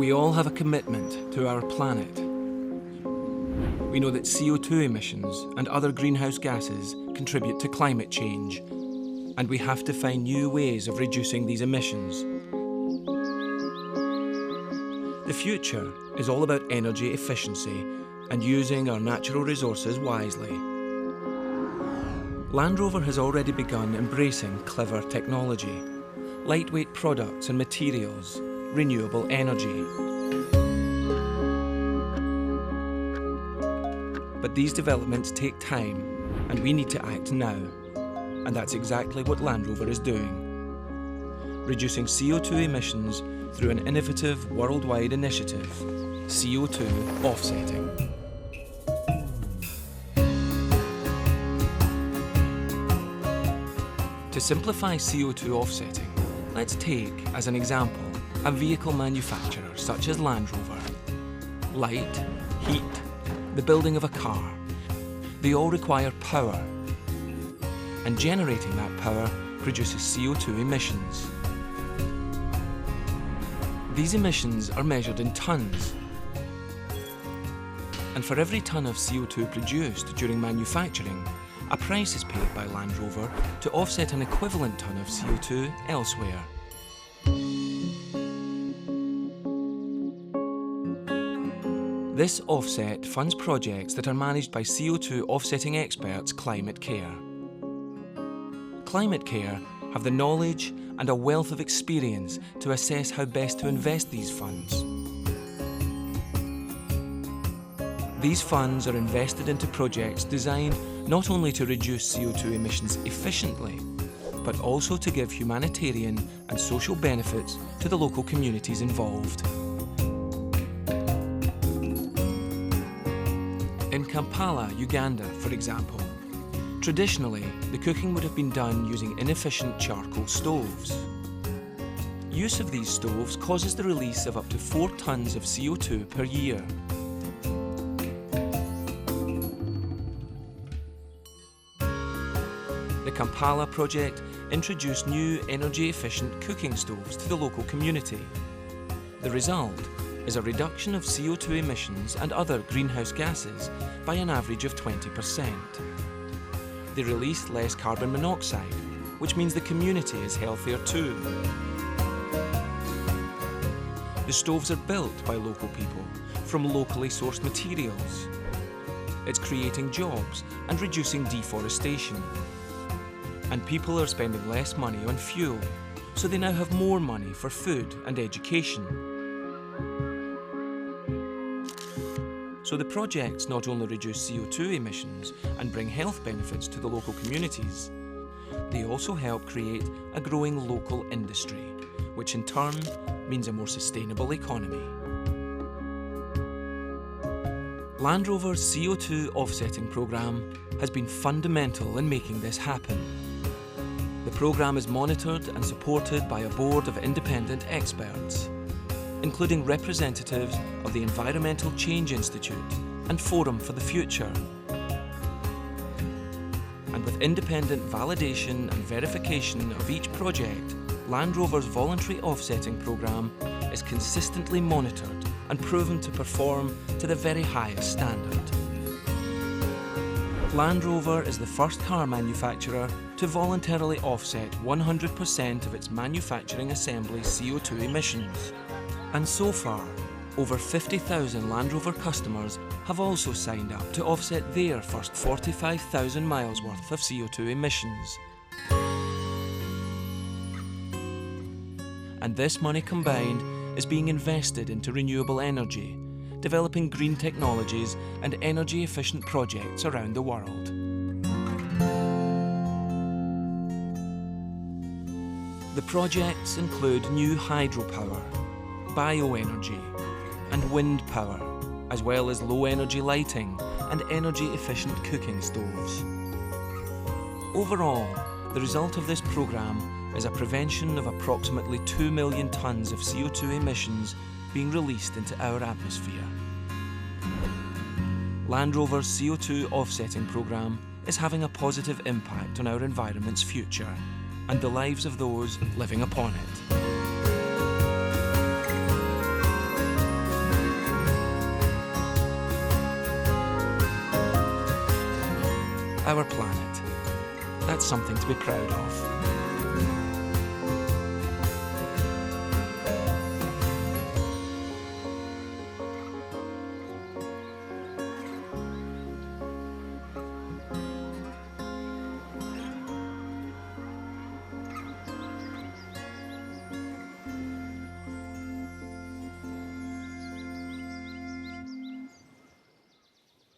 We all have a commitment to our planet. We know that CO2 emissions and other greenhouse gases contribute to climate change, and we have to find new ways of reducing these emissions. The future is all about energy efficiency and using our natural resources wisely. Land Rover has already begun embracing clever technology, lightweight products and materials, renewable energy. But these developments take time, and we need to act now. And that's exactly what Land Rover is doing. Reducing CO2 emissions through an innovative worldwide initiative, CO2 offsetting. To simplify CO2 offsetting, let's take, as an example, a vehicle manufacturer such as Land Rover. Light, heat, the building of a car, they all require power. And generating that power produces CO2 emissions. These emissions are measured in tonnes. And for every tonne of CO2 produced during manufacturing, a price is paid by Land Rover to offset an equivalent tonne of CO2 elsewhere. This offset funds projects that are managed by CO2 offsetting experts Climate Care. Climate Care have the knowledge and a wealth of experience to assess how best to invest these funds. These funds are invested into projects designed not only to reduce CO2 emissions efficiently, but also to give humanitarian and social benefits to the local communities involved. In Kampala, Uganda, for example, traditionally, the cooking would have been done using inefficient charcoal stoves. Use of these stoves causes the release of up to 4 tonnes of CO2 per year. The Kampala project introduced new energy-efficient cooking stoves to the local community. The result is a reduction of CO2 emissions and other greenhouse gases by an average of 20%. They release less carbon monoxide, which means the community is healthier too. The stoves are built by local people from locally sourced materials. It's creating jobs and reducing deforestation. And people are spending less money on fuel, so they now have more money for food and education. So the projects not only reduce CO2 emissions and bring health benefits to the local communities, they also help create a growing local industry, which in turn means a more sustainable economy. Land Rover's CO2 offsetting programme has been fundamental in making this happen. The programme is monitored and supported by a board of independent experts, including representatives of the Environmental Change Institute and Forum for the Future. And with independent validation and verification of each project, Land Rover's voluntary offsetting programme is consistently monitored and proven to perform to the very highest standard. Land Rover is the first car manufacturer to voluntarily offset 100% of its manufacturing assembly CO2 emissions. And so far, over 50,000 Land Rover customers have also signed up to offset their first 45,000 miles worth of CO2 emissions. And this money combined is being invested into renewable energy, developing green technologies and energy-efficient projects around the world. The projects include new hydropower, bioenergy and wind power, as well as low-energy lighting and energy-efficient cooking stoves. Overall, the result of this programme is a prevention of approximately 2 million tonnes of CO2 emissions being released into our atmosphere. Land Rover's CO2 offsetting programme is having a positive impact on our environment's future and the lives of those living upon it. our planet. That's something to be proud of.